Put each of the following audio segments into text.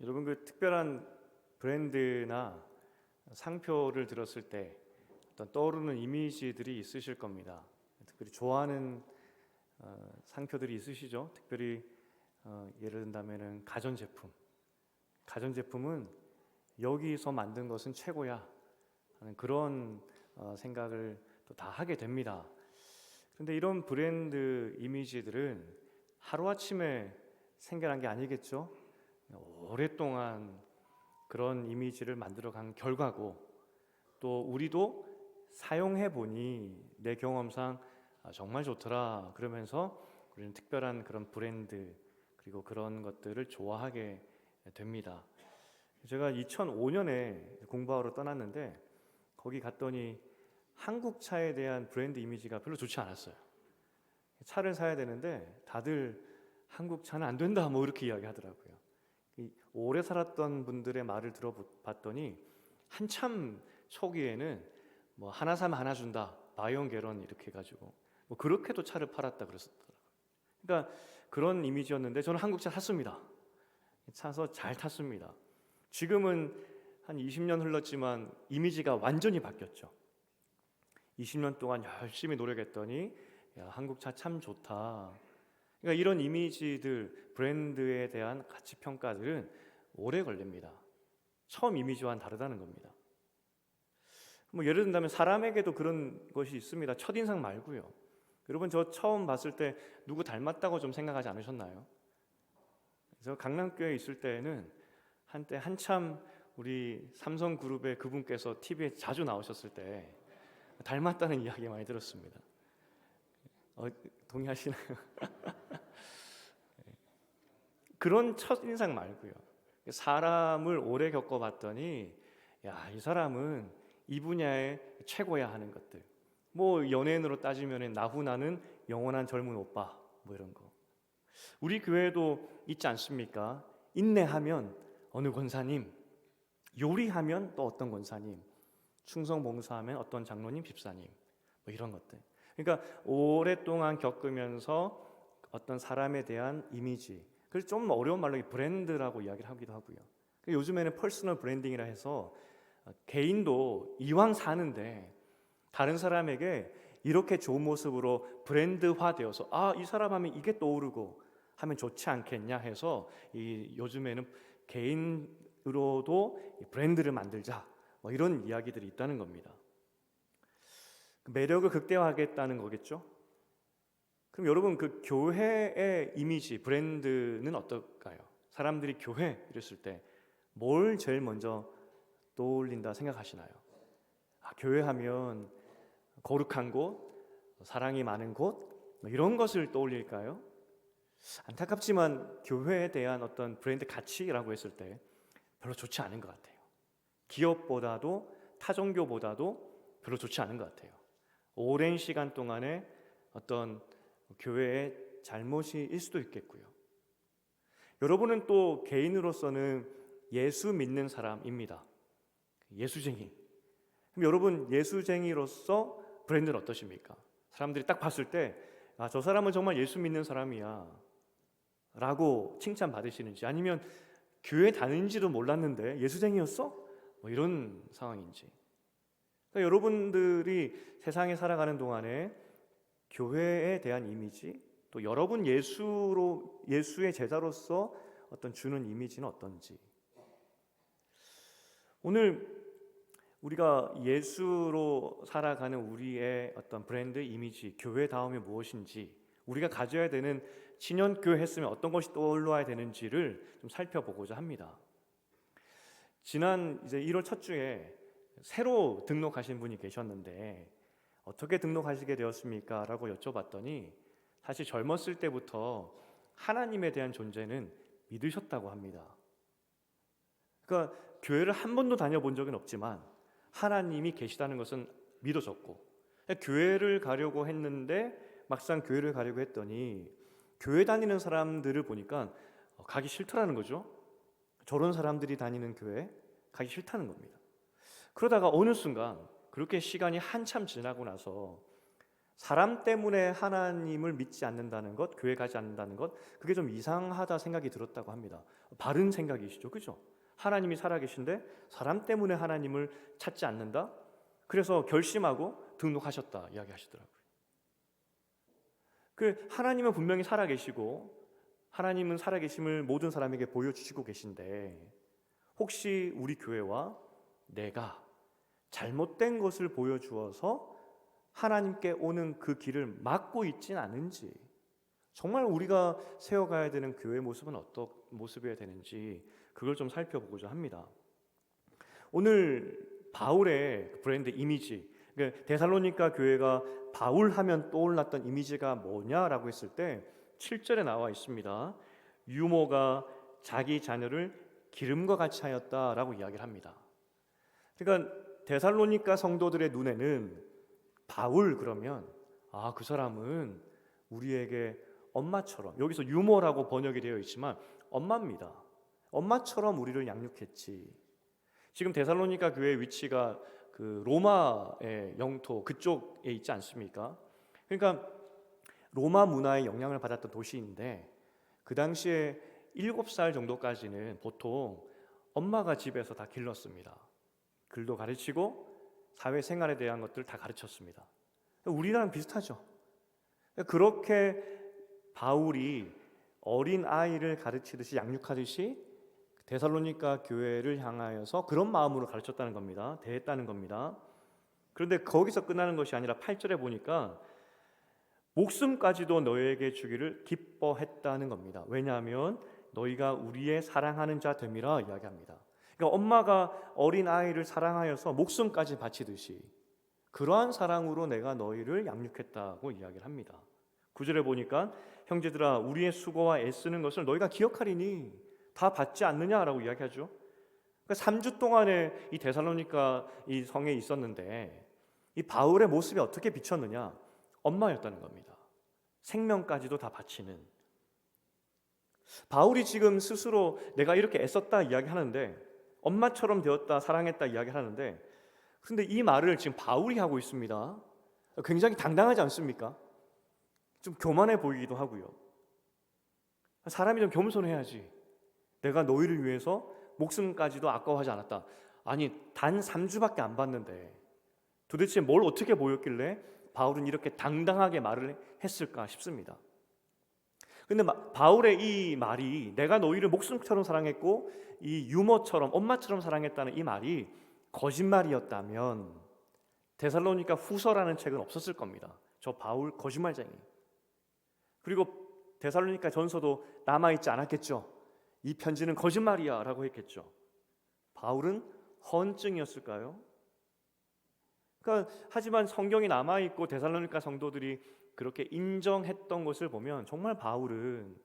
여러분 그 특별한 브랜드나 상표를 들었을 때 어떤 떠오르는 이미지들이 있으실 겁니다. 특별히 좋아하는 상표들이 있으시죠? 특별히 예를 든다면은 가전제품. 가전제품은 여기서 만든 것은 최고야 하는 그런 생각을 또 다 하게 됩니다. 그런데 이런 브랜드 이미지들은 하루아침에 생겨난 게 아니겠죠? 오랫동안 그런 이미지를 만들어간 결과고, 또 우리도 사용해 보니 내 경험상 정말 좋더라 그러면서 우리는 특별한 그런 브랜드 그리고 그런 것들을 좋아하게 됩니다. 제가 2005년에 공부하러 떠났는데 거기 갔더니 한국 차에 대한 브랜드 이미지가 별로 좋지 않았어요. 차를 사야 되는데 다들 한국 차는 안 된다 뭐 이렇게 이야기하더라고요. 오래 살았던 분들의 말을 들어봤더니 한참 초기에는 뭐 하나 사면 하나 준다, 바이 원 겟 원 이렇게 해가지고 뭐 그렇게도 차를 팔았다 그랬었더라고요. 그러니까 그런 이미지였는데 저는 한국 차 탔습니다. 차서 잘 탔습니다. 지금은 한 20년 흘렀지만 이미지가 완전히 바뀌었죠. 20년 동안 열심히 노력했더니 야, 한국 차 참 좋다. 그러니까 이런 이미지들, 브랜드에 대한 가치 평가들은 오래 걸립니다. 처음 이미지와는 다르다는 겁니다. 뭐 예를 든다면 사람에게도 그런 것이 있습니다. 첫인상 말고요. 여러분 저 처음 봤을 때 누구 닮았다고 좀 생각하지 않으셨나요? 그래서 강남교회에 있을 때는 한때 한참 우리 삼성그룹의 그분께서 TV에 자주 나오셨을 때 닮았다는 이야기 많이 들었습니다. 동의하시나요? 그런 첫인상 말고요. 사람을 오래 겪어봤더니 야, 이 사람은 이 분야의 최고야 하는 것들. 뭐 연예인으로 따지면 나훈아는 영원한 젊은 오빠 뭐 이런 거. 우리 교회도 있지 않습니까? 인내하면 어느 권사님, 요리하면 또 어떤 권사님, 충성 봉사하면 어떤 장로님, 집사님 뭐 이런 것들. 그러니까 오랫동안 겪으면서 어떤 사람에 대한 이미지, 그래서 좀 어려운 말로 브랜드라고 이야기를 하기도 하고요. 요즘에는 퍼스널 브랜딩이라 해서 개인도 이왕 사는데 다른 사람에게 이렇게 좋은 모습으로 브랜드화되어서 이 사람 하면 이게 떠오르고 하면 좋지 않겠냐 해서 요즘에는 개인으로도 브랜드를 만들자 뭐 이런 이야기들이 있다는 겁니다. 매력을 극대화하겠다는 거겠죠? 그럼 여러분 그 교회의 이미지, 브랜드는 어떨까요? 사람들이 교회 이랬을 때 뭘 제일 먼저 떠올린다 생각하시나요? 교회 하면 거룩한 곳, 사랑이 많은 곳 이런 것을 떠올릴까요? 안타깝지만 교회에 대한 어떤 브랜드 가치라고 했을 때 별로 좋지 않은 것 같아요. 기업보다도 타종교보다도 별로 좋지 않은 것 같아요. 오랜 시간 동안에 어떤 교회의 잘못일 수도 있겠고요. 여러분은 또 개인으로서는 예수 믿는 사람입니다. 예수쟁이. 그럼 여러분 예수쟁이로서 브랜드는 어떠십니까? 사람들이 딱 봤을 때 저 사람은 정말 예수 믿는 사람이야 라고 칭찬받으시는지, 아니면 교회 다니는지도 몰랐는데 예수쟁이였어? 뭐 이런 상황인지. 그러니까 여러분들이 세상에 살아가는 동안에 교회에 대한 이미지, 또 여러분 예수의 제자로서 어떤 주는 이미지는 어떤지. 오늘 우리가 예수로 살아가는 우리의 어떤 브랜드 이미지, 교회다움이 무엇인지, 우리가 가져야 되는 친연교회 했으면 어떤 것이 떠올라야 되는지를 좀 살펴보고자 합니다. 지난 이제 1월 첫 주에 새로 등록하신 분이 계셨는데 어떻게 등록하시게 되었습니까? 라고 여쭤봤더니 사실 젊었을 때부터 하나님에 대한 존재는 믿으셨다고 합니다. 그러니까 교회를 한 번도 다녀본 적은 없지만 하나님이 계시다는 것은 믿어졌고, 교회를 가려고 했는데 막상 교회를 가려고 했더니 교회 다니는 사람들을 보니까 가기 싫더라는 거죠. 저런 사람들이 다니는 교회 가기 싫다는 겁니다. 그러다가 어느 순간 그렇게 시간이 한참 지나고 나서 사람 때문에 하나님을 믿지 않는다는 것, 교회 가지 않는다는 것, 그게 좀 이상하다 생각이 들었다고 합니다. 바른 생각이시죠, 그죠? 하나님이 살아계신데 사람 때문에 하나님을 찾지 않는다? 그래서 결심하고 등록하셨다 이야기하시더라고요. 하나님은 분명히 살아계시고 하나님은 살아계심을 모든 사람에게 보여주시고 계신데 혹시 우리 교회와 내가 잘못된 것을 보여주어서 하나님께 오는 그 길을 막고 있진 않은지, 정말 우리가 세워가야 되는 교회 모습은 어떤 모습이어야 되는지 그걸 좀 살펴보고자 합니다. 오늘 바울의 브랜드 이미지, 데살로니가 교회가 바울 하면 떠올랐던 이미지가 뭐냐라고 했을 때 7절에 나와 있습니다. 유모가 자기 자녀를 기름과 같이 하였다라고 이야기를 합니다. 그러니까 데살로니가 성도들의 눈에는 바울 그러면 그 사람은 우리에게 엄마처럼, 여기서 유모라고 번역이 되어 있지만 엄마입니다. 엄마처럼 우리를 양육했지. 지금 데살로니가 교회의 위치가 그 로마의 영토 그쪽에 있지 않습니까? 그러니까 로마 문화의 영향을 받았던 도시인데 그 당시에 7살 정도까지는 보통 엄마가 집에서 다 길렀습니다. 글도 가르치고 사회생활에 대한 것들을 다 가르쳤습니다. 우리랑 비슷하죠. 그렇게 바울이 어린 아이를 가르치듯이 양육하듯이 데살로니가 교회를 향하여서 그런 마음으로 가르쳤다는 겁니다. 대했다는 겁니다. 그런데 거기서 끝나는 것이 아니라 8절에 보니까 목숨까지도 너희에게 주기를 기뻐했다는 겁니다. 왜냐하면 너희가 우리의 사랑하는 자 됨이라 이야기합니다. 그러니까 엄마가 어린 아이를 사랑하여서 목숨까지 바치듯이 그러한 사랑으로 내가 너희를 양육했다고 이야기를 합니다. 9절에 보니까 형제들아 우리의 수고와 애쓰는 것을 너희가 기억하리니 다 받지 않느냐라고 이야기하죠. 그러니까 3주 동안에 이 데살로니가 이 성에 있었는데 이 바울의 모습이 어떻게 비쳤느냐? 엄마였다는 겁니다. 생명까지도 다 바치는. 바울이 지금 스스로 내가 이렇게 애썼다 이야기하는데 엄마처럼 되었다, 사랑했다 이야기하는데 그런데 이 말을 지금 바울이 하고 있습니다. 굉장히 당당하지 않습니까? 좀 교만해 보이기도 하고요. 사람이 좀 겸손해야지. 내가 너희를 위해서 목숨까지도 아까워하지 않았다. 아니 단 3주밖에 안 봤는데 도대체 뭘 어떻게 보였길래 바울은 이렇게 당당하게 말을 했을까 싶습니다. 근데 바울의 이 말이 내가 너희를 목숨처럼 사랑했고 이 유모처럼 엄마처럼 사랑했다는 이 말이 거짓말이었다면 데살로니가 후서라는 책은 없었을 겁니다. 저 바울 거짓말쟁이. 그리고 데살로니가 전서도 남아있지 않았겠죠. 이 편지는 거짓말이야 라고 했겠죠. 바울은 헌증이었을까요? 그러니까 하지만 성경이 남아있고 데살로니가 성도들이 그렇게 인정했던 것을 보면 정말 바울은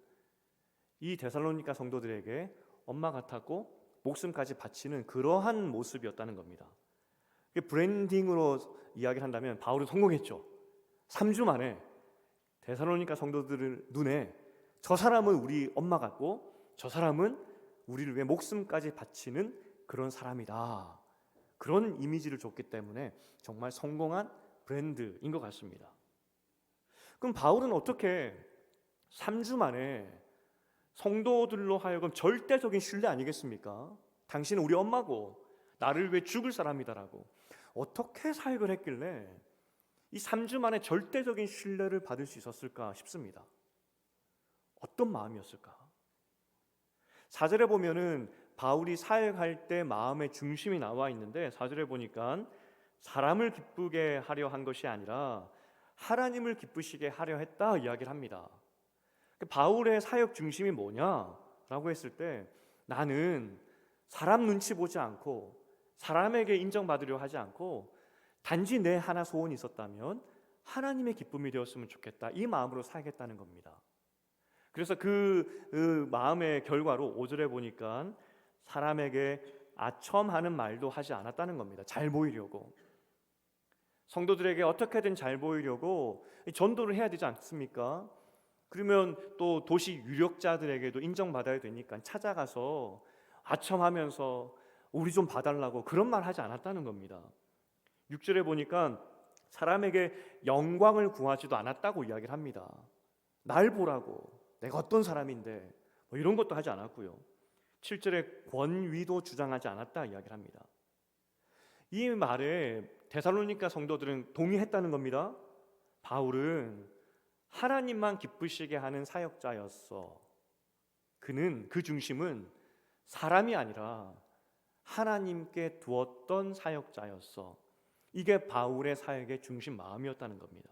이 데살로니가 성도들에게 엄마 같았고 목숨까지 바치는 그러한 모습이었다는 겁니다. 브랜딩으로 이야기를 한다면 바울은 성공했죠. 3주 만에 데살로니가 성도들 눈에 저 사람은 우리 엄마 같고 저 사람은 우리를 위해 목숨까지 바치는 그런 사람이다. 그런 이미지를 줬기 때문에 정말 성공한 브랜드인 것 같습니다. 그럼 바울은 어떻게 3주 만에 성도들로 하여금 절대적인 신뢰 아니겠습니까? 당신은 우리 엄마고 나를 위해 죽을 사람이다라고 어떻게 사역을 했길래 이 3주 만에 절대적인 신뢰를 받을 수 있었을까 싶습니다. 어떤 마음이었을까? 4절에 보면은 바울이 사역할 때 마음의 중심이 나와 있는데 4절에 보니까 사람을 기쁘게 하려 한 것이 아니라 하나님을 기쁘시게 하려 했다 이야기를 합니다. 바울의 사역 중심이 뭐냐라고 했을 때 나는 사람 눈치 보지 않고 사람에게 인정받으려 하지 않고 단지 내 하나 소원이 있었다면 하나님의 기쁨이 되었으면 좋겠다 이 마음으로 살겠다는 겁니다. 그래서 그 마음의 결과로 5절에 보니까 사람에게 아첨하는 말도 하지 않았다는 겁니다. 잘 보이려고 성도들에게 어떻게든 잘 보이려고 전도를 해야 되지 않습니까? 그러면 또 도시 유력자들에게도 인정받아야 되니까 찾아가서 아첨하면서 우리 좀 봐달라고 그런 말 하지 않았다는 겁니다. 6절에 보니까 사람에게 영광을 구하지도 않았다고 이야기를 합니다. 날 보라고, 내가 어떤 사람인데, 뭐 이런 것도 하지 않았고요. 7절에 권위도 주장하지 않았다 이야기를 합니다. 이 말에 데살로니가 성도들은 동의했다는 겁니다. 바울은 하나님만 기쁘시게 하는 사역자였어. 그 중심은 사람이 아니라 하나님께 두었던 사역자였어. 이게 바울의 사역의 중심 마음이었다는 겁니다.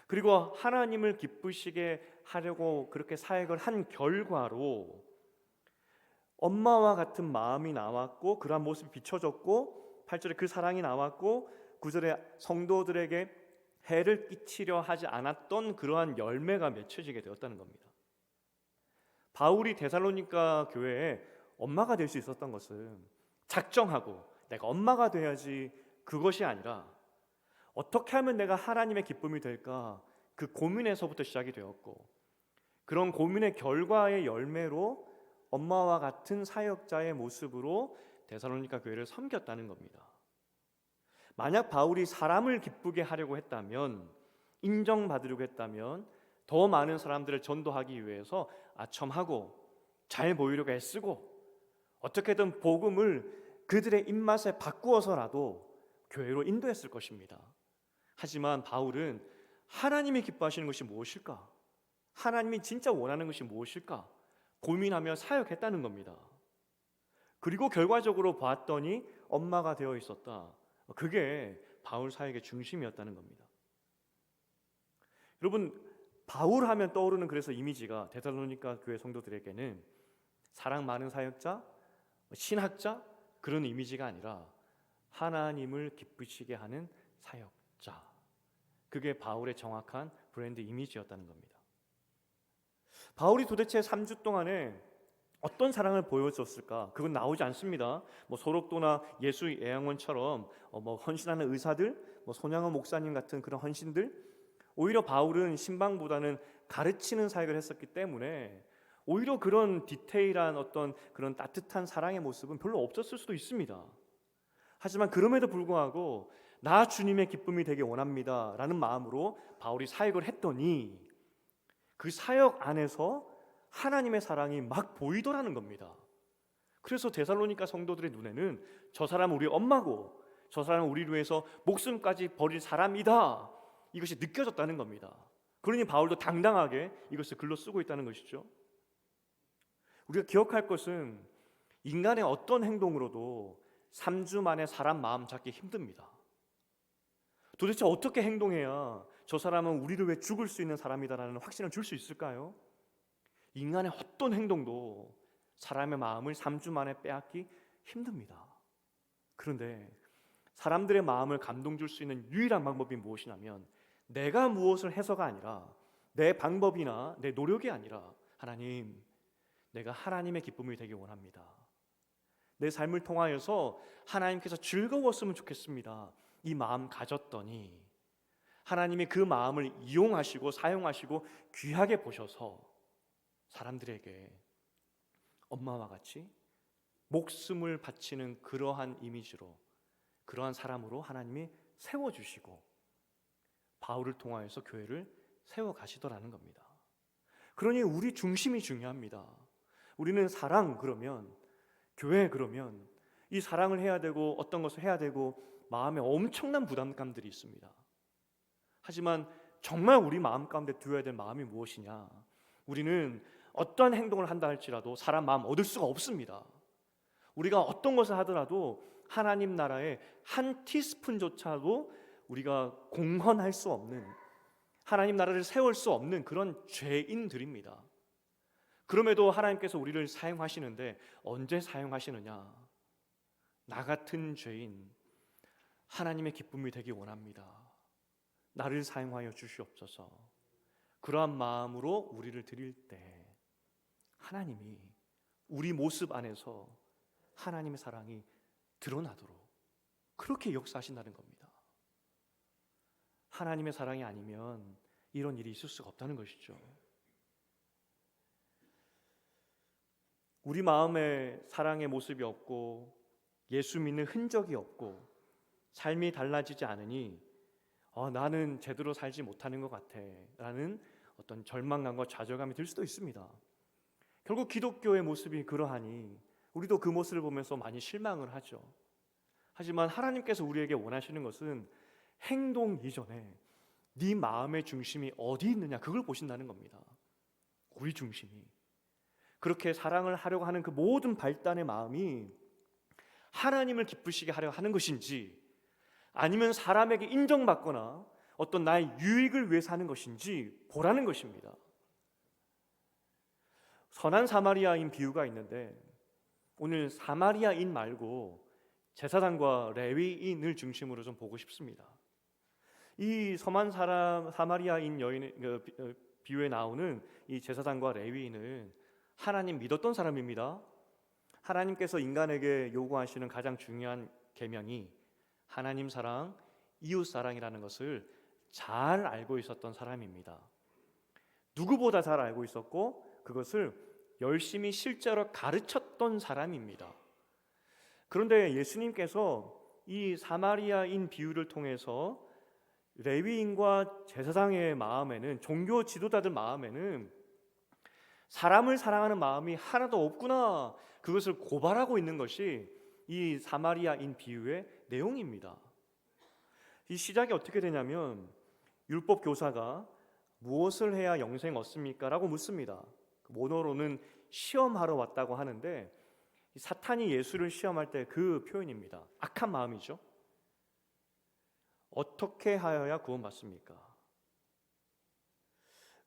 그리고 하나님을 기쁘시게 하려고 그렇게 사역을 한 결과로 엄마와 같은 마음이 나왔고 그러한 모습이 비춰졌고 8절에 그 사랑이 나왔고 9절에 성도들에게 해를 끼치려 하지 않았던 그러한 열매가 맺혀지게 되었다는 겁니다. 바울이 데살로니가 교회에 엄마가 될 수 있었던 것은 작정하고 내가 엄마가 돼야지 그것이 아니라 어떻게 하면 내가 하나님의 기쁨이 될까 그 고민에서부터 시작이 되었고 그런 고민의 결과의 열매로 엄마와 같은 사역자의 모습으로 데살로니가 교회를 섬겼다는 겁니다. 만약 바울이 사람을 기쁘게 하려고 했다면 인정받으려고 했다면 더 많은 사람들을 전도하기 위해서 아첨하고 잘 보이려고 애쓰고 어떻게든 복음을 그들의 입맛에 바꾸어서라도 교회로 인도했을 것입니다. 하지만 바울은 하나님이 기뻐하시는 것이 무엇일까? 하나님이 진짜 원하는 것이 무엇일까? 고민하며 사역했다는 겁니다. 그리고 결과적으로 봤더니 엄마가 되어 있었다. 그게 바울 사역의 중심이었다는 겁니다. 여러분, 바울 하면 떠오르는 그래서 이미지가 데살로니가 교회 성도들에게는 사랑 많은 사역자, 신학자 그런 이미지가 아니라 하나님을 기쁘시게 하는 사역자. 그게 바울의 정확한 브랜드 이미지였다는 겁니다. 바울이 도대체 3주 동안에 어떤 사랑을 보여줬을까? 그건 나오지 않습니다. 소록도나 예수 예양원처럼 헌신하는 의사들, 손양원 목사님 같은 그런 헌신들, 오히려 바울은 신방보다는 가르치는 사역을 했었기 때문에 오히려 그런 디테일한 어떤 그런 따뜻한 사랑의 모습은 별로 없었을 수도 있습니다. 하지만 그럼에도 불구하고 나 주님의 기쁨이 되게 원합니다 라는 마음으로 바울이 사역을 했더니 그 사역 안에서 하나님의 사랑이 막 보이더라는 겁니다. 그래서 데살로니가 성도들의 눈에는 저 사람은 우리 엄마고 저 사람은 우리를 위해서 목숨까지 버릴 사람이다, 이것이 느껴졌다는 겁니다. 그러니 바울도 당당하게 이것을 글로 쓰고 있다는 것이죠. 우리가 기억할 것은 인간의 어떤 행동으로도 3주 만에 사람 마음 잡기 힘듭니다. 도대체 어떻게 행동해야 저 사람은 우리를 위해 죽을 수 있는 사람이다라는 확신을 줄 수 있을까요? 인간의 어떤 행동도 사람의 마음을 3주 만에 빼앗기 힘듭니다. 그런데 사람들의 마음을 감동 줄 수 있는 유일한 방법이 무엇이냐면 내가 무엇을 해서가 아니라 내 방법이나 내 노력이 아니라 하나님, 내가 하나님의 기쁨이 되기 원합니다. 내 삶을 통하여서 하나님께서 즐거웠으면 좋겠습니다. 이 마음 가졌더니 하나님이 그 마음을 이용하시고 사용하시고 귀하게 보셔서 사람들에게 엄마와 같이 목숨을 바치는 그러한 이미지로, 그러한 사람으로 하나님이 세워주시고 바울을 통하여서 교회를 세워가시더라는 겁니다. 그러니 우리 중심이 중요합니다. 우리는 사랑 그러면, 교회 그러면 이 사랑을 해야 되고 어떤 것을 해야 되고 마음에 엄청난 부담감들이 있습니다. 하지만 정말 우리 마음 가운데 두어야 될 마음이 무엇이냐? 우리는 어떠한 행동을 한다 할지라도 사람 마음 얻을 수가 없습니다. 우리가 어떤 것을 하더라도 하나님 나라의 한 티스푼조차도 우리가 공헌할 수 없는, 하나님 나라를 세울 수 없는 그런 죄인들입니다. 그럼에도 하나님께서 우리를 사용하시는데 언제 사용하시느냐? 나 같은 죄인, 하나님의 기쁨이 되기 원합니다. 나를 사용하여 주시옵소서. 그러한 마음으로 우리를 드릴 때 하나님이 우리 모습 안에서 하나님의 사랑이 드러나도록 그렇게 역사하신다는 겁니다. 하나님의 사랑이 아니면 이런 일이 있을 수가 없다는 것이죠. 우리 마음에 사랑의 모습이 없고 예수 믿는 흔적이 없고 삶이 달라지지 않으니 나는 제대로 살지 못하는 것 같아 라는 어떤 절망감과 좌절감이 들 수도 있습니다. 결국 기독교의 모습이 그러하니 우리도 그 모습을 보면서 많이 실망을 하죠. 하지만 하나님께서 우리에게 원하시는 것은 행동 이전에 네 마음의 중심이 어디 있느냐, 그걸 보신다는 겁니다. 우리 중심이 그렇게 사랑을 하려고 하는 그 모든 발단의 마음이 하나님을 기쁘시게 하려 하는 것인지, 아니면 사람에게 인정받거나 어떤 나의 유익을 위해서 하는 것인지 보라는 것입니다. 선한 사마리아인 비유가 있는데, 오늘 사마리아인 말고 제사장과 레위인을 중심으로 좀 보고 싶습니다. 이 선한 사마리아인 여인의 비유에 나오는 이 제사장과 레위인은 하나님 믿었던 사람입니다. 하나님께서 인간에게 요구하시는 가장 중요한 계명이 하나님 사랑, 이웃 사랑이라는 것을 잘 알고 있었던 사람입니다. 누구보다 잘 알고 있었고 그것을 열심히 실제로 가르쳤던 사람입니다. 그런데 예수님께서 이 사마리아인 비유를 통해서 레위인과 제사장의 마음에는, 종교 지도자들 마음에는 사람을 사랑하는 마음이 하나도 없구나, 그것을 고발하고 있는 것이 이 사마리아인 비유의 내용입니다. 이 시작이 어떻게 되냐면, 율법 교사가 무엇을 해야 영생 얻습니까? 라고 묻습니다. 원어로는 시험하러 왔다고 하는데, 사탄이 예수를 시험할 때 그 표현입니다. 악한 마음이죠. 어떻게 하여야 구원받습니까?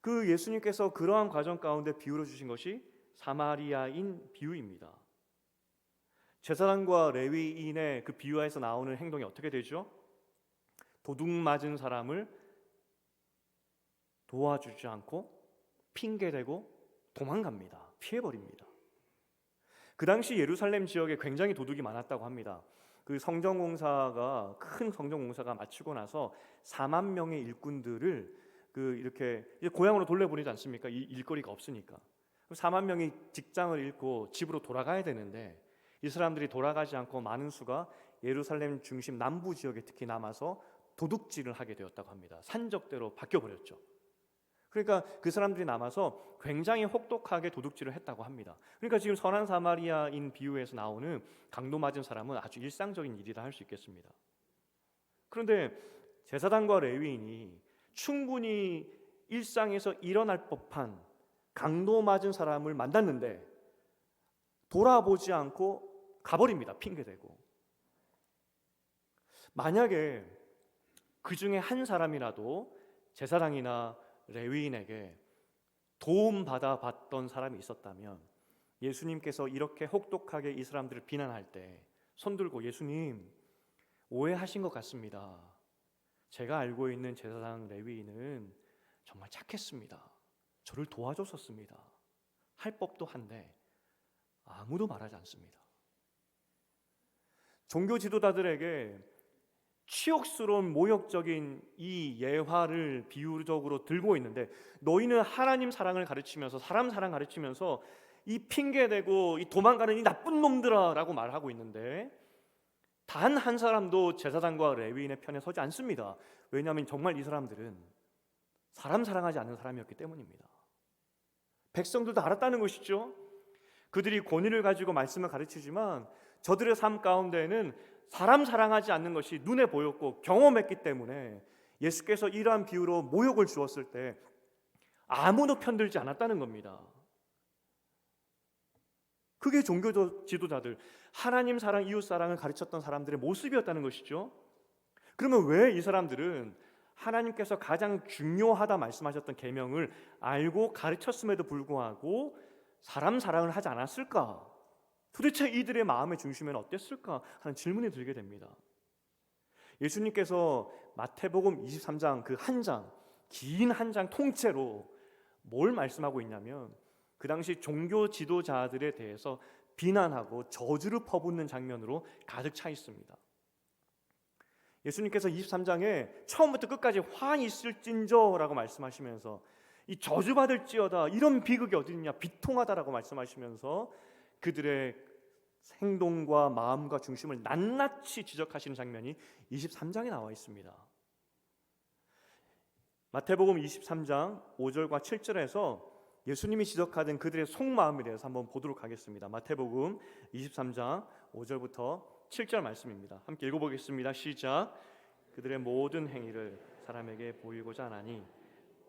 그 예수님께서 그러한 과정 가운데 비유로 주신 것이 사마리아인 비유입니다. 제사장과 레위인의 그 비유에서 나오는 행동이 어떻게 되죠? 도둑 맞은 사람을 도와주지 않고 핑계대고 도망갑니다. 피해버립니다. 그 당시 예루살렘 지역에 굉장히 도둑이 많았다고 합니다. 그 성전공사가, 큰 성전공사가 마치고 나서 4만 명의 일꾼들을 이렇게 고향으로 돌려보내지 않습니까? 이 일거리가 없으니까. 4만 명이 직장을 잃고 집으로 돌아가야 되는데, 이 사람들이 돌아가지 않고 많은 수가 예루살렘 중심 남부 지역에 특히 남아서 도둑질을 하게 되었다고 합니다. 산적대로 바뀌어버렸죠. 그러니까 그 사람들이 남아서 굉장히 혹독하게 도둑질을 했다고 합니다. 그러니까 지금 선한 사마리아인 비유에서 나오는 강도 맞은 사람은 아주 일상적인 일이라 할 수 있겠습니다. 그런데 제사장과 레위인이 충분히 일상에서 일어날 법한 강도 맞은 사람을 만났는데 돌아보지 않고 가버립니다. 핑계대고. 만약에 그 중에 한 사람이라도 제사장이나 레위인에게 도움받아 봤던 사람이 있었다면, 예수님께서 이렇게 혹독하게 이 사람들을 비난할 때 손들고, 예수님, 오해하신 것 같습니다. 제가 알고 있는 제사장 레위인은 정말 착했습니다. 저를 도와줬었습니다. 할 법도 한데 아무도 말하지 않습니다. 종교 지도자들에게 치욕스러운 모욕적인 이 예화를 비유적으로 들고 있는데, 너희는 하나님 사랑을 가르치면서, 사람 사랑 가르치면서 이 핑계대고 이 도망가는 이 나쁜 놈들아 라고 말하고 있는데, 단 한 사람도 제사장과 레위인의 편에 서지 않습니다. 왜냐하면 정말 이 사람들은 사람 사랑하지 않는 사람이었기 때문입니다. 백성들도 알았다는 것이죠. 그들이 권위를 가지고 말씀을 가르치지만 저들의 삶 가운데에는 사람 사랑하지 않는 것이 눈에 보였고 경험했기 때문에 예수께서 이러한 비유로 모욕을 주었을 때 아무도 편들지 않았다는 겁니다. 그게 종교 지도자들, 하나님 사랑, 이웃 사랑을 가르쳤던 사람들의 모습이었다는 것이죠. 그러면 왜 이 사람들은 하나님께서 가장 중요하다 말씀하셨던 계명을 알고 가르쳤음에도 불구하고 사람 사랑을 하지 않았을까? 도대체 이들의 마음의 중심에는 어땠을까 하는 질문이 들게 됩니다. 예수님께서 마태복음 23장 그 한 장, 긴 한 장 통째로 뭘 말씀하고 있냐면, 그 당시 종교 지도자들에 대해서 비난하고 저주를 퍼붓는 장면으로 가득 차 있습니다. 예수님께서 23장에 처음부터 끝까지 화 있을진저라고 말씀하시면서 이 저주받을지어다, 이런 비극이 어디 있냐, 비통하다라고 말씀하시면서 그들의 행동과 마음과 중심을 낱낱이 지적하시는 장면이 23장에 나와 있습니다. 마태복음 23장 5절과 7절에서 예수님이 지적하던 그들의 속마음에 대해서 한번 보도록 하겠습니다. 마태복음 23장 5절부터 7절 말씀입니다. 함께 읽어보겠습니다. 시작. 그들의 모든 행위를 사람에게 보이고자 하나니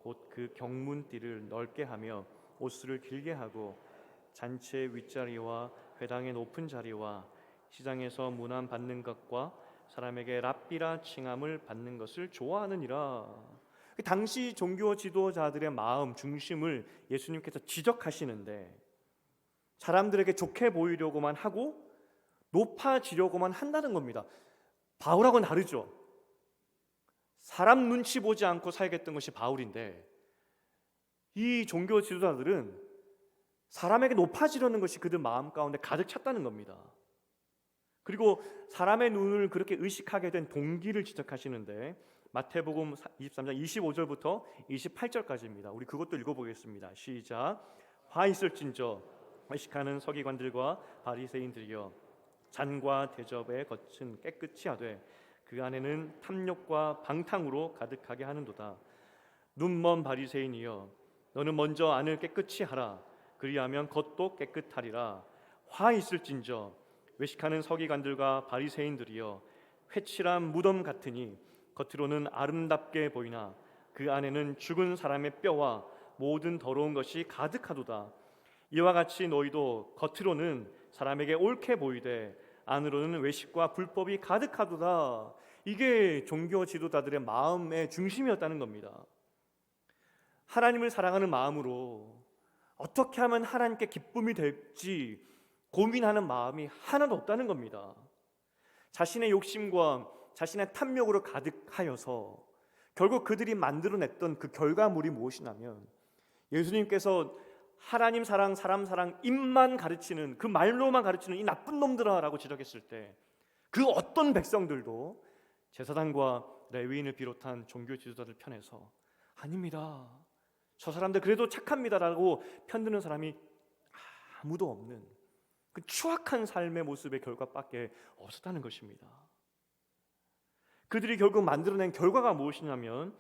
곧 그 경문띠를 넓게 하며 옷수를 길게 하고 잔치의 윗자리와 회당의 높은 자리와 시장에서 문안 받는 것과 사람에게 랍비라 칭함을 받는 것을 좋아하느니라. 당시 종교 지도자들의 마음 중심을 예수님께서 지적하시는데, 사람들에게 좋게 보이려고만 하고 높아지려고만 한다는 겁니다. 바울하고는 다르죠. 사람 눈치 보지 않고 살겠던 것이 바울인데, 이 종교 지도자들은 사람에게 높아지려는 것이 그들 마음 가운데 가득 찼다는 겁니다. 그리고 사람의 눈을 그렇게 의식하게 된 동기를 지적하시는데, 마태복음 23장 25절부터 28절까지입니다. 우리 그것도 읽어보겠습니다. 시작. 화 있을진저 외식하는 서기관들과 바리새인들이여, 잔과 대접의 겉은 깨끗이 하되 그 안에는 탐욕과 방탕으로 가득하게 하는도다. 눈먼 바리새인이여, 너는 먼저 안을 깨끗이 하라. 그리하면 겉도 깨끗하리라. 화 있을진저 외식하는 서기관들과 바리새인들이여, 회칠한 무덤 같으니 겉으로는 아름답게 보이나 그 안에는 죽은 사람의 뼈와 모든 더러운 것이 가득하도다. 이와 같이 너희도 겉으로는 사람에게 옳게 보이되 안으로는 외식과 불법이 가득하도다. 이게 종교 지도자들의 마음의 중심이었다는 겁니다. 하나님을 사랑하는 마음으로 어떻게 하면 하나님께 기쁨이 될지 고민하는 마음이 하나도 없다는 겁니다. 자신의 욕심과 자신의 탐욕으로 가득하여서 결국 그들이 만들어냈던 그 결과물이 무엇이냐면, 예수님께서 하나님 사랑, 사람 사랑, 입만 가르치는, 그 말로만 가르치는 이 나쁜 놈들아 라고 지적했을 때, 그 어떤 백성들도 제사장과 레위인을 비롯한 종교 지도자들 편에서 아닙니다, 저 사람들 그래도 착합니다 라고 편드는 사람이 아무도 없는 그 추악한 삶의 모습의 결과밖에 없었다는 것입니다. 그들이 결국 만들어낸 결과가 무엇이냐면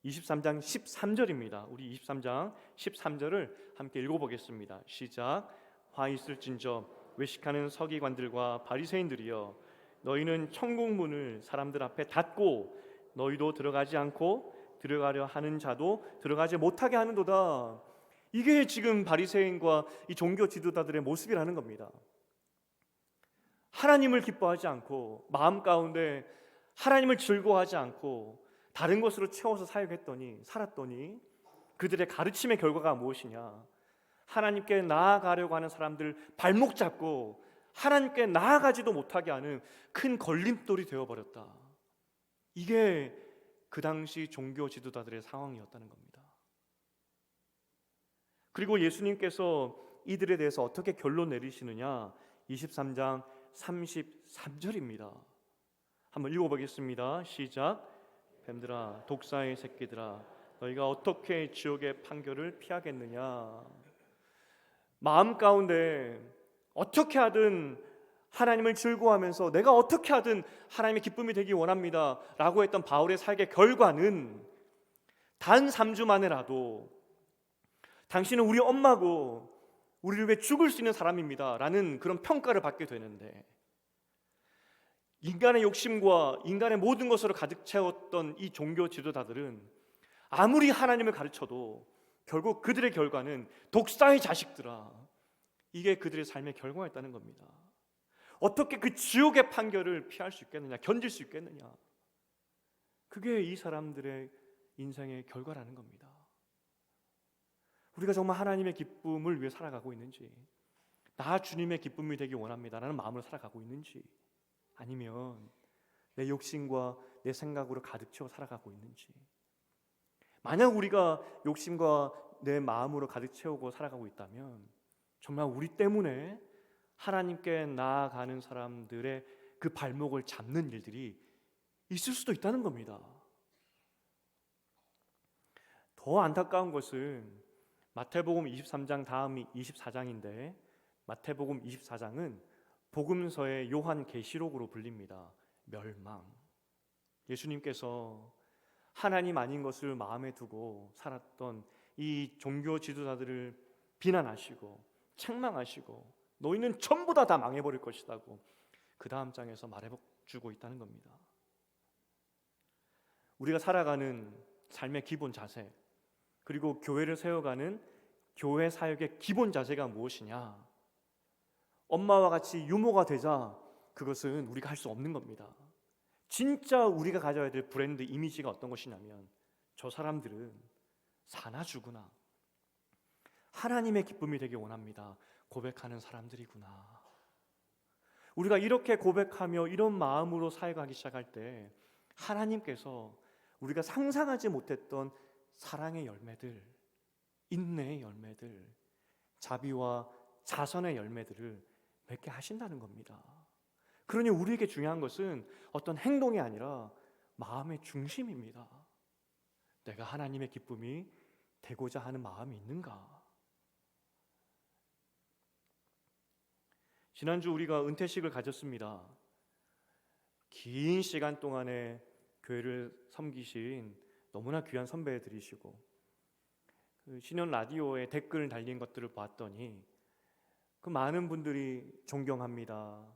23장 13절입니다. 우리 23장 13절을 함께 읽어보겠습니다. 시작. 화 있을진저 외식하는 서기관들과 바리새인들이여, 너희는 천국 문을 사람들 앞에 닫고 너희도 들어가지 않고 들어가려 하는 자도 들어가지 못하게 하는도다. 이게 지금 바리새인과 이 종교 지도자들의 모습이라는 겁니다. 하나님을 기뻐하지 않고 마음 가운데 하나님을 즐거워하지 않고 다른 것으로 채워서 살았더니 그들의 가르침의 결과가 무엇이냐? 하나님께 나아가려고 하는 사람들 발목 잡고 하나님께 나아가지도 못하게 하는 큰 걸림돌이 되어버렸다. 이게 그 당시 종교 지도자들의 상황이었다는 겁니다. 그리고 예수님께서 이들에 대해서 어떻게 결론 내리시느냐? 23장 33절입니다. 한번 읽어보겠습니다. 시작. 뱀들아, 독사의 새끼들아, 너희가 어떻게 지옥의 판결을 피하겠느냐? 마음 가운데 어떻게 하든 하나님을 즐거워하면서 내가 어떻게 하든 하나님의 기쁨이 되기 원합니다 라고 했던 바울의 삶의 결과는 단 3주 만에라도 당신은 우리 엄마고 우리를 위해 죽을 수 있는 사람입니다 라는 그런 평가를 받게 되는데, 인간의 욕심과 인간의 모든 것으로 가득 채웠던 이 종교 지도자들은 아무리 하나님을 가르쳐도 결국 그들의 결과는 독사의 자식들아, 이게 그들의 삶의 결과였다는 겁니다. 어떻게 그 지옥의 판결을 피할 수 있겠느냐, 견딜 수 있겠느냐? 그게 이 사람들의 인생의 결과라는 겁니다. 우리가 정말 하나님의 기쁨을 위해 살아가고 있는지, 나 주님의 기쁨이 되기 원합니다라는 마음으로 살아가고 있는지, 아니면 내 욕심과 내 생각으로 가득 채워 살아가고 있는지. 만약 우리가 욕심과 내 마음으로 가득 채우고 살아가고 있다면 정말 우리 때문에 하나님께 나아가는 사람들의 그 발목을 잡는 일들이 있을 수도 있다는 겁니다. 더 안타까운 것은 마태복음 23장 다음이 24장인데, 마태복음 24장은 복음서의 요한계시록으로 불립니다. 멸망. 예수님께서 하나님 아닌 것을 마음에 두고 살았던 이 종교 지도자들을 비난하시고 책망하시고 너희는 전부 다 망해버릴 것이라고 그 다음 장에서 말해주고 있다는 겁니다. 우리가 살아가는 삶의 기본 자세, 그리고 교회를 세워가는 교회 사역의 기본 자세가 무엇이냐? 엄마와 같이 유모가 되자 그것은 우리가 할 수 없는 겁니다. 진짜 우리가 가져야 될 브랜드 이미지가 어떤 것이냐면 저 사람들은 사나 죽으나 하나님의 기쁨이 되길 원합니다 고백하는 사람들이구나. 우리가 이렇게 고백하며 이런 마음으로 사역하기 시작할 때 하나님께서 우리가 상상하지 못했던 사랑의 열매들, 인내의 열매들, 자비와 자선의 열매들을 맺게 하신다는 겁니다. 그러니 우리에게 중요한 것은 어떤 행동이 아니라 마음의 중심입니다. 내가 하나님의 기쁨이 되고자 하는 마음이 있는가? 지난주 우리가 은퇴식을 가졌습니다. 긴 시간 동안에 교회를 섬기신 너무나 귀한 선배들이시고 신현 라디오에 댓글 달린 것들을 봤더니 그 많은 분들이 존경합니다,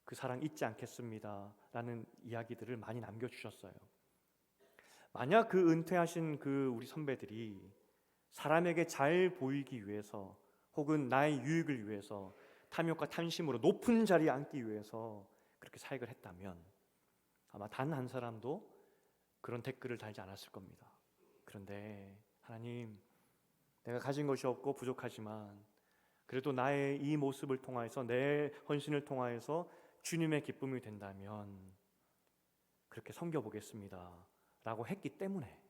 그 사랑 잊지 않겠습니다 라는 이야기들을 많이 남겨주셨어요. 만약 그 은퇴하신 그 우리 선배들이 사람에게 잘 보이기 위해서 혹은 나의 유익을 위해서 탐욕과 탐심으로 높은 자리에 앉기 위해서 그렇게 사역을 했다면 아마 단 한 사람도 그런 댓글을 달지 않았을 겁니다. 그런데 하나님, 내가 가진 것이 없고 부족하지만 그래도 나의 이 모습을 통하여서 내 헌신을 통하여서 주님의 기쁨이 된다면 그렇게 섬겨보겠습니다 라고 했기 때문에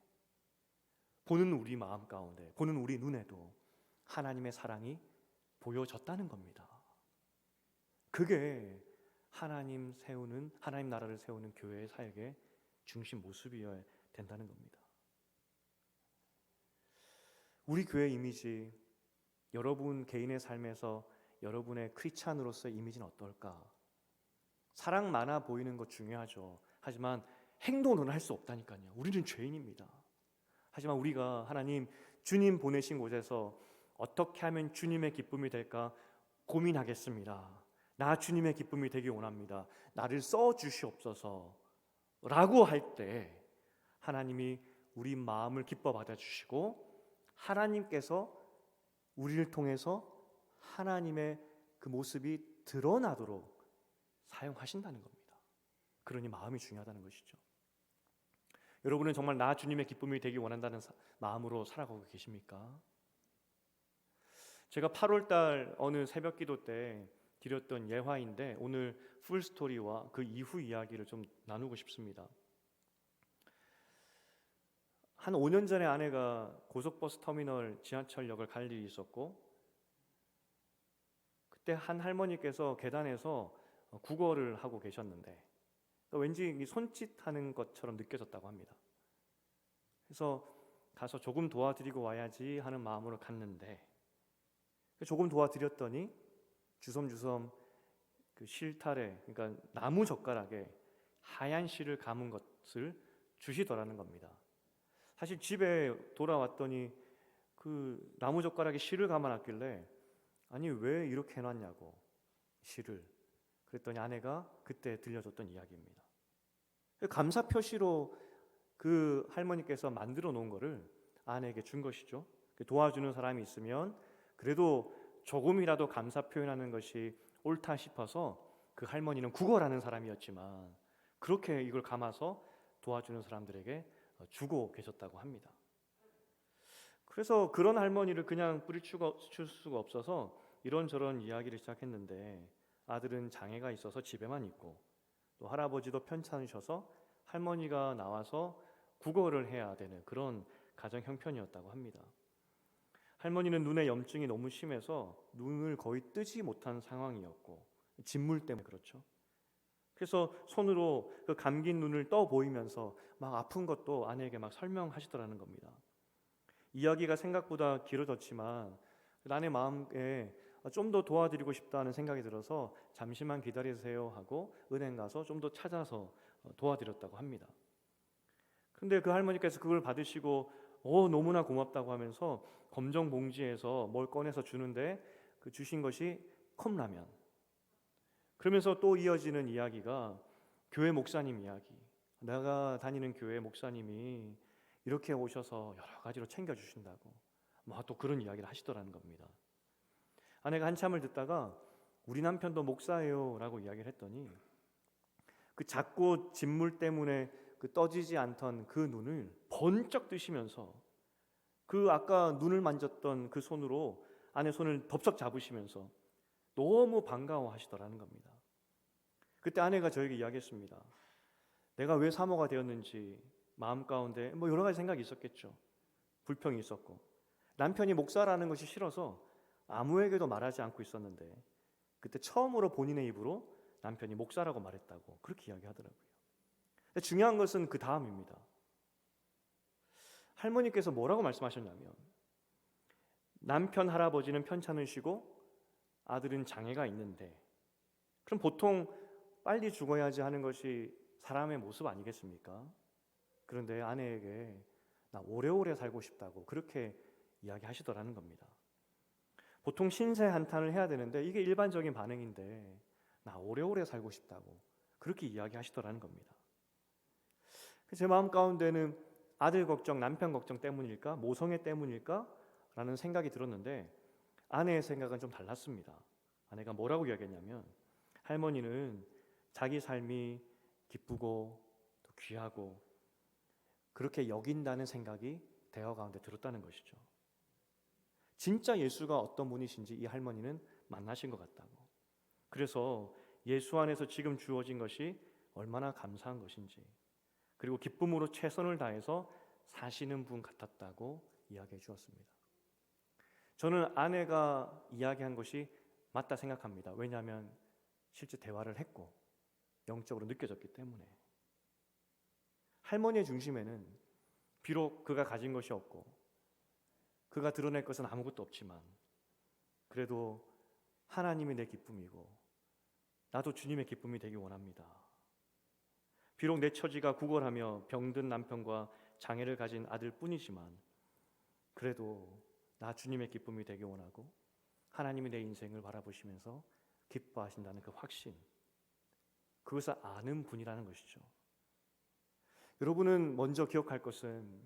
보는 우리 마음 가운데, 보는 우리 눈에도 하나님의 사랑이 보여졌다는 겁니다. 그게 하나님 나라를 세우는 교회의 사역의 중심 모습이어야 된다는 겁니다. 우리 교회 이미지, 여러분 개인의 삶에서 여러분의 크리스찬으로서의 이미지는 어떨까? 사랑 많아 보이는 것 중요하죠. 하지만 행동으로는 할 수 없다니까요. 우리는 죄인입니다. 하지만 우리가 하나님, 주님 보내신 곳에서 어떻게 하면 주님의 기쁨이 될까 고민하겠습니다. 나 주님의 기쁨이 되기 원합니다. 나를 써주시옵소서 라고 할 때 하나님이 우리 마음을 기뻐 받아주시고 하나님께서 우리를 통해서 하나님의 그 모습이 드러나도록 사용하신다는 겁니다. 그러니 마음이 중요하다는 것이죠. 여러분은 정말 나 주님의 기쁨이 되기 원한다는 마음으로 살아가고 계십니까? 제가 8월달 어느 새벽 기도 때 드렸던 예화인데 오늘 풀스토리와 그 이후 이야기를 좀 나누고 싶습니다. 한 5년 전에 아내가 고속버스 터미널 지하철역을 갈 일이 있었고 그때 한 할머니께서 계단에서 구걸을 하고 계셨는데 왠지 손짓하는 것처럼 느껴졌다고 합니다. 그래서 가서 조금 도와드리고 와야지 하는 마음으로 갔는데 조금 도와드렸더니 주섬주섬 그 실타래, 그러니까 나무 젓가락에 하얀 실을 감은 것을 주시더라는 겁니다. 사실 집에 돌아왔더니 그 나무 젓가락에 실을 감아놨길래 아니 왜 이렇게 해놨냐고, 실을. 그랬더니 아내가 그때 들려줬던 이야기입니다. 감사 표시로 그 할머니께서 만들어 놓은 거를 아내에게 준 것이죠. 도와주는 사람이 있으면 그래도 조금이라도 감사 표현하는 것이 옳다 싶어서 그 할머니는 구걸하는 사람이었지만 그렇게 이걸 감아서 도와주는 사람들에게 주고 계셨다고 합니다. 그래서 그런 할머니를 그냥 뿌리칠 수가 없어서 이런저런 이야기를 시작했는데 아들은 장애가 있어서 집에만 있고 또 할아버지도 편찮으셔서 할머니가 나와서 구걸을 해야 되는 그런 가정 형편이었다고 합니다. 할머니는 눈에 염증이 너무 심해서 눈을 거의 뜨지 못한 상황이었고 진물 때문에 그렇죠. 그래서 손으로 그 감긴 눈을 떠 보이면서 막 아픈 것도 아내에게 막 설명하시더라는 겁니다. 이야기가 생각보다 길어졌지만 아내 마음에 좀 더 도와드리고 싶다는 생각이 들어서 잠시만 기다리세요 하고 은행 가서 좀 더 찾아서 도와드렸다고 합니다. 근데 그 할머니께서 그걸 받으시고 너무나 고맙다고 하면서 검정 봉지에서 뭘 꺼내서 주는데 그 주신 것이 컵라면. 그러면서 또 이어지는 이야기가 교회 목사님 이야기. 내가 다니는 교회 목사님이 이렇게 오셔서 여러 가지로 챙겨주신다고 또 그런 이야기를 하시더라는 겁니다. 아내가 한참을 듣다가 우리 남편도 목사예요 라고 이야기를 했더니 그 작고 진물 때문에 그 떠지지 않던 그 눈을 번쩍 뜨시면서 그 아까 눈을 만졌던 그 손으로 아내 손을 덥석 잡으시면서 너무 반가워하시더라는 겁니다. 그때 아내가 저에게 이야기했습니다. 내가 왜 사모가 되었는지 마음 가운데 여러 가지 생각이 있었겠죠. 불평이 있었고 남편이 목사라는 것이 싫어서 아무에게도 말하지 않고 있었는데 그때 처음으로 본인의 입으로 남편이 목사라고 말했다고 그렇게 이야기하더라고요. 근데 중요한 것은 그 다음입니다. 할머니께서 뭐라고 말씀하셨냐면 남편 할아버지는 편찮으시고 아들은 장애가 있는데 그럼 보통 빨리 죽어야지 하는 것이 사람의 모습 아니겠습니까? 그런데 아내에게 나 오래오래 살고 싶다고 그렇게 이야기하시더라는 겁니다. 보통 신세 한탄을 해야 되는데 이게 일반적인 반응인데 나 오래오래 살고 싶다고 그렇게 이야기하시더라는 겁니다. 제 마음 가운데는 아들 걱정, 남편 걱정 때문일까? 모성애 때문일까? 라는 생각이 들었는데 아내의 생각은 좀 달랐습니다. 아내가 뭐라고 이야기했냐면 할머니는 자기 삶이 기쁘고 또 귀하고 그렇게 여긴다는 생각이 대화 가운데 들었다는 것이죠. 진짜 예수가 어떤 분이신지 이 할머니는 만나신 것 같다고. 그래서 예수 안에서 지금 주어진 것이 얼마나 감사한 것인지 그리고 기쁨으로 최선을 다해서 사시는 분 같았다고 이야기해 주었습니다. 저는 아내가 이야기한 것이 맞다 생각합니다. 왜냐하면 실제 대화를 했고 영적으로 느껴졌기 때문에. 할머니의 중심에는 비록 그가 가진 것이 없고 그가 드러낼 것은 아무것도 없지만 그래도 하나님이 내 기쁨이고 나도 주님의 기쁨이 되기 원합니다. 비록 내 처지가 구걸하며 병든 남편과 장애를 가진 아들뿐이지만 그래도 나 주님의 기쁨이 되기 원하고 하나님이 내 인생을 바라보시면서 기뻐하신다는 그 확신, 그것을 아는 분이라는 것이죠. 여러분은 먼저 기억할 것은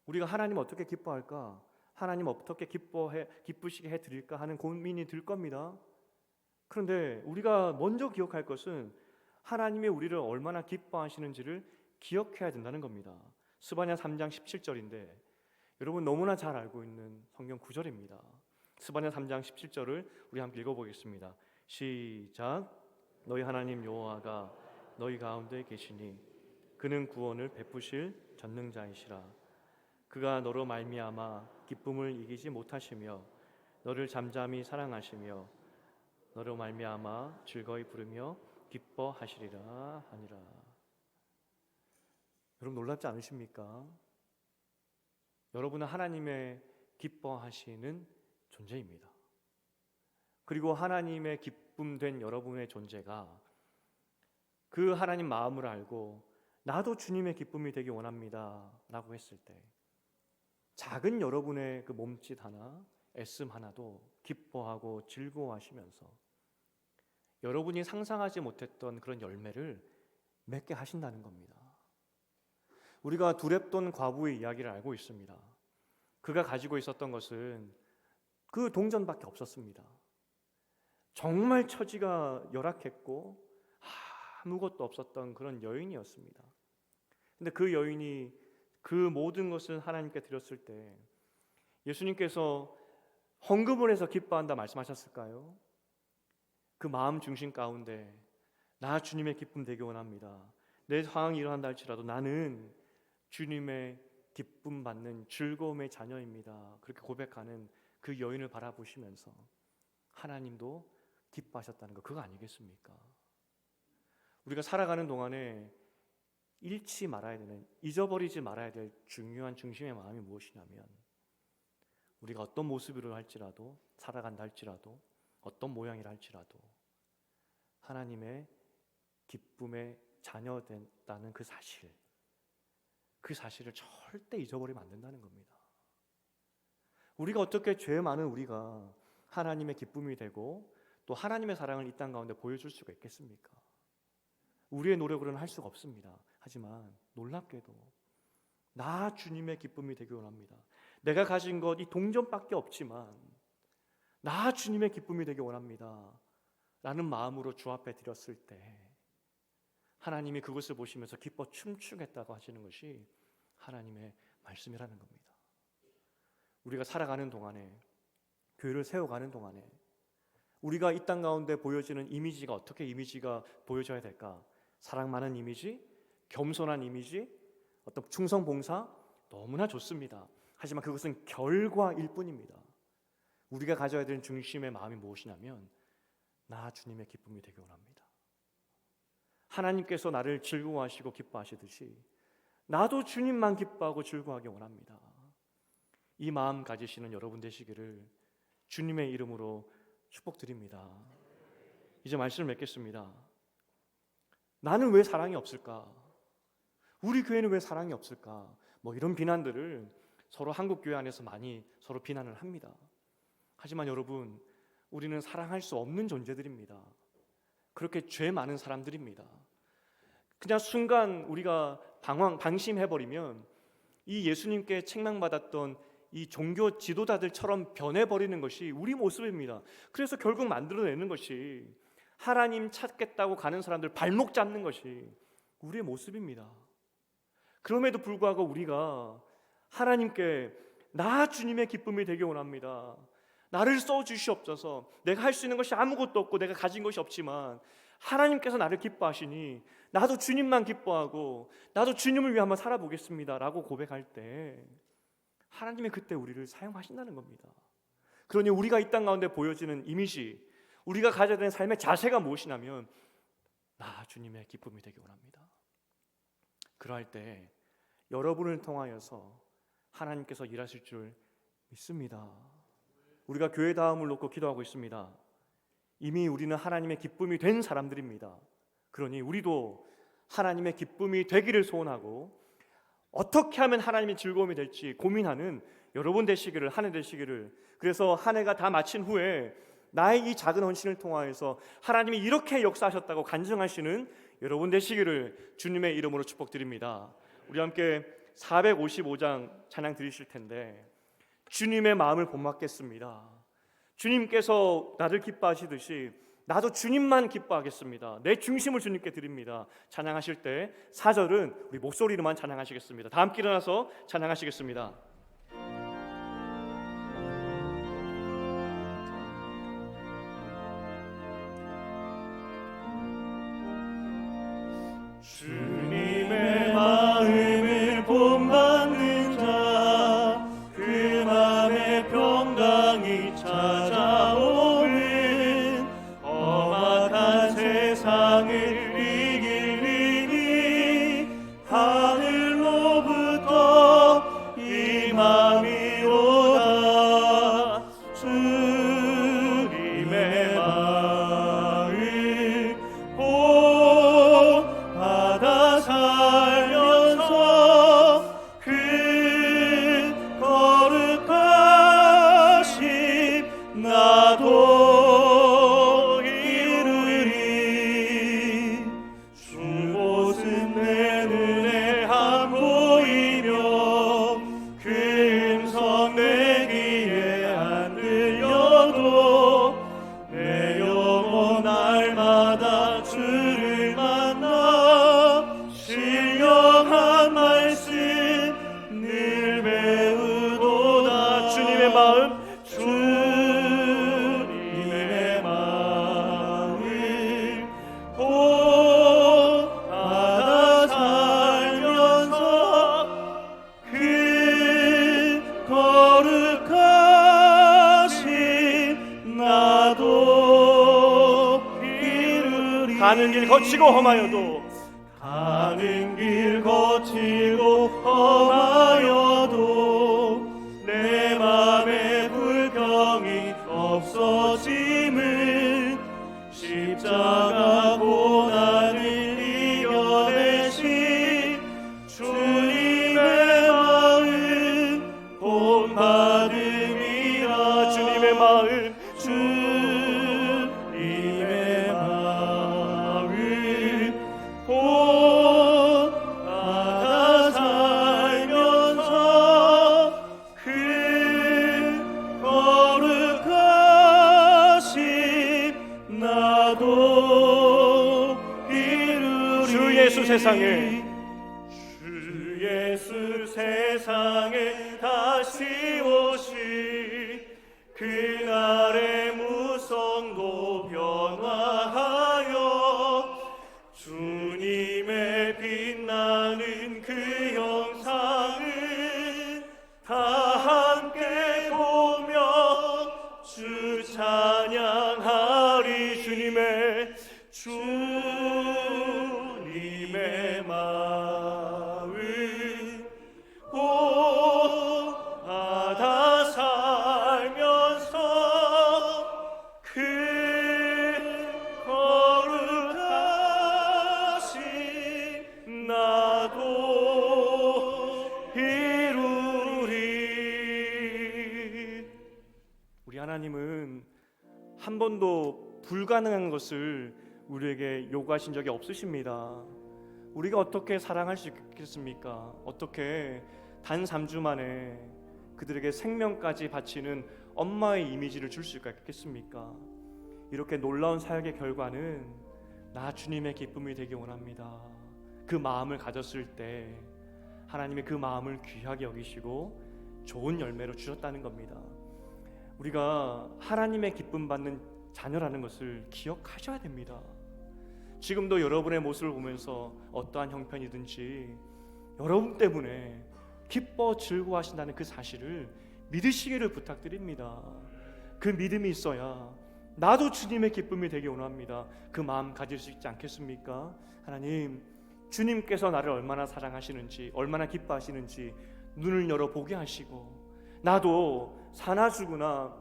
우리가 하나님 어떻게 기뻐할까? 하나님 어떻게 기쁘시게 해드릴까 하는 고민이 들 겁니다. 그런데 우리가 먼저 기억할 것은 하나님이 우리를 얼마나 기뻐하시는지를 기억해야 된다는 겁니다. 스바냐 3장 17절인데 여러분 너무나 잘 알고 있는 성경 구절입니다. 스바냐 3장 17절을 우리 함께 읽어보겠습니다. 시작. 너희 하나님 여호와가 너희 가운데 계시니 그는 구원을 베푸실 전능자이시라. 그가 너로 말미암아 기쁨을 이기지 못하시며 너를 잠잠히 사랑하시며 너로 말미암아 즐거이 부르며 기뻐하시리라 하니라. 여러분 놀랍지 않으십니까? 여러분은 하나님의 기뻐하시는 존재입니다. 그리고 하나님의 기쁨된 여러분의 존재가 그 하나님 마음을 알고 나도 주님의 기쁨이 되기 원합니다 라고 했을 때 작은 여러분의 그 몸짓 하나, 애씀 하나도 기뻐하고 즐거워하시면서 여러분이 상상하지 못했던 그런 열매를 맺게 하신다는 겁니다. 우리가 두렙돈 과부의 이야기를 알고 있습니다. 그가 가지고 있었던 것은 그 동전밖에 없었습니다. 정말 처지가 열악했고 아무것도 없었던 그런 여인이었습니다. 근데 그 여인이 그 모든 것을 하나님께 드렸을 때 예수님께서 헌금을 해서 기뻐한다 말씀하셨을까요? 그 마음 중심 가운데 나 주님의 기쁨 되기 원합니다. 내 상황이 일어난다 할지라도 나는 주님의 기쁨 받는 즐거움의 자녀입니다. 그렇게 고백하는 그 여인을 바라보시면서 하나님도 기뻐하셨다는 거 그거 아니겠습니까? 우리가 살아가는 동안에 잃지 말아야 되는, 잊어버리지 말아야 될 중요한 중심의 마음이 무엇이냐면 우리가 어떤 모습으로 할지라도 살아간다 할지라도 어떤 모양이라 할지라도 하나님의 기쁨의 자녀 된다는 그 사실, 그 사실을 절대 잊어버리면 안 된다는 겁니다. 우리가 어떻게 죄 많은 우리가 하나님의 기쁨이 되고 또 하나님의 사랑을 이 땅 가운데 보여줄 수가 있겠습니까? 우리의 노력으로는 할 수가 없습니다. 하지만 놀랍게도 나 주님의 기쁨이 되기 원합니다. 내가 가진 것 이 동전밖에 없지만 나 주님의 기쁨이 되기 원합니다 라는 마음으로 주 앞에 드렸을 때 하나님이 그것을 보시면서 기뻐 춤추겠다고 하시는 것이 하나님의 말씀이라는 겁니다. 우리가 살아가는 동안에, 교회를 세워가는 동안에 우리가 이 땅 가운데 보여지는 이미지가 어떻게 이미지가 보여져야 될까? 사랑 많은 이미지, 겸손한 이미지, 어떤 충성 봉사 너무나 좋습니다. 하지만 그것은 결과일 뿐입니다. 우리가 가져야 되는 중심의 마음이 무엇이냐면 나 주님의 기쁨이 되기 원합니다. 하나님께서 나를 즐거워하시고 기뻐하시듯이 나도 주님만 기뻐하고 즐거워하기 원합니다. 이 마음 가지시는 여러분 되시기를 주님의 이름으로 축복드립니다. 이제 말씀을 맺겠습니다. 나는 왜 사랑이 없을까? 우리 교회는 왜 사랑이 없을까? 이런 비난들을 서로 한국 교회 안에서 많이 서로 비난을 합니다. 하지만 여러분, 우리는 사랑할 수 없는 존재들입니다. 그렇게 죄 많은 사람들입니다. 그냥 순간 우리가 방심해버리면 이 예수님께 책망받았던 이 종교 지도자들처럼 변해버리는 것이 우리 모습입니다. 그래서 결국 만들어내는 것이 하나님 찾겠다고 가는 사람들 발목 잡는 것이 우리의 모습입니다. 그럼에도 불구하고 우리가 하나님께 나 주님의 기쁨이 되기 원합니다. 나를 써주시옵소서. 내가 할 수 있는 것이 아무것도 없고 내가 가진 것이 없지만 하나님께서 나를 기뻐하시니 나도 주님만 기뻐하고 나도 주님을 위해 한번 살아보겠습니다 라고 고백할 때 하나님이 그때 우리를 사용하신다는 겁니다. 그러니 우리가 이 땅 가운데 보여지는 이미지, 우리가 가져야 되는 삶의 자세가 무엇이냐면 나 주님의 기쁨이 되기 원합니다. 그러할 때 여러분을 통하여서 하나님께서 일하실 줄 믿습니다. 우리가 교회 다음을 놓고 기도하고 있습니다. 이미 우리는 하나님의 기쁨이 된 사람들입니다. 그러니 우리도 하나님의 기쁨이 되기를 소원하고 어떻게 하면 하나님의 즐거움이 될지 고민하는 여러분 되시기를, 한 해 되시기를, 그래서 한 해가 다 마친 후에 나의 이 작은 헌신을 통하여서 하나님이 이렇게 역사하셨다고 간증하시는 여러분 되시기를 주님의 이름으로 축복드립니다. 우리 함께 455장 찬양 드리실 텐데 주님의 마음을 본받겠습니다. 주님께서 나를 기뻐하시듯이 나도 주님만 기뻐하겠습니다. 내 중심을 주님께 드립니다. 찬양하실 때 4절은 우리 목소리로만 찬양하시겠습니다. 다 함께 일어나서 찬양하시겠습니다. 주님의 마음을 본받는 자, 그 마음에 평강이 찾아오는 험악한 세상을 이기리니 하늘로부터 임함이 오다. 주님의 마음 본받아 살면서 그 거룩하심 나도 이루리. 주 모습 내 눈에 안 보이며 그 음성 내 귀에 안 들려도 내 영혼 날마다 주를 만나 신령한 말씀 늘 배우도다. 주님의 마음, 주님의 마음 본받아 살면서 그 거룩하심 나도 이루리. 가는 길 거치고 험하여도, 가는 길 거치고 험하여도 내 맘에 불평이 없어짐은 십자가 고난을 이겨내신 주님의 이루리. 주 예수 세상에 다시 오시 그날의 무성도 변화하여 주님의 빛나는 그 영상을 다 함께 보며 주 찬양하리. 주님의 마음 받아 살면서 그 거룩하신 나도 이루리. 우리 하나님은 한 번도 불가능한 것을 우리에게 요구하신 적이 없으십니다. 우리가 어떻게 사랑할 수 있겠습니까? 어떻게 단 3주 만에 그들에게 생명까지 바치는 엄마의 이미지를 줄 수가 있겠습니까? 이렇게 놀라운 사역의 결과는 나 주님의 기쁨이 되기 원합니다. 그 마음을 가졌을 때 하나님의 그 마음을 귀하게 여기시고 좋은 열매로 주셨다는 겁니다. 우리가 하나님의 기쁨 받는 자녀라는 것을 기억하셔야 됩니다. 지금도 여러분의 모습을 보면서 어떠한 형편이든지 여러분 때문에 기뻐 즐거워하신다는 그 사실을 믿으시기를 부탁드립니다. 그 믿음이 있어야 나도 주님의 기쁨이 되기 원합니다. 그 마음 가질 수 있지 않겠습니까? 하나님, 주님께서 나를 얼마나 사랑하시는지, 얼마나 기뻐하시는지 눈을 열어 보게 하시고 나도 사나주구나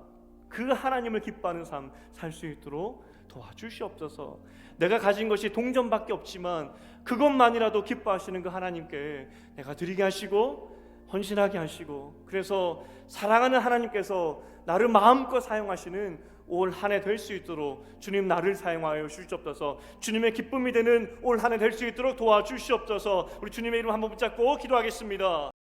그 하나님을 기뻐하는 삶 살 수 있도록 도와주시옵소서. 내가 가진 것이 동전밖에 없지만 그것만이라도 기뻐하시는 그 하나님께 내가 드리게 하시고 헌신하게 하시고, 그래서 사랑하는 하나님께서 나를 마음껏 사용하시는 올 한 해 될 수 있도록 주님 나를 사용하여 주시옵소서. 주님의 기쁨이 되는 올 한 해 될 수 있도록 도와주시옵소서. 우리 주님의 이름 한번 붙잡고 기도하겠습니다.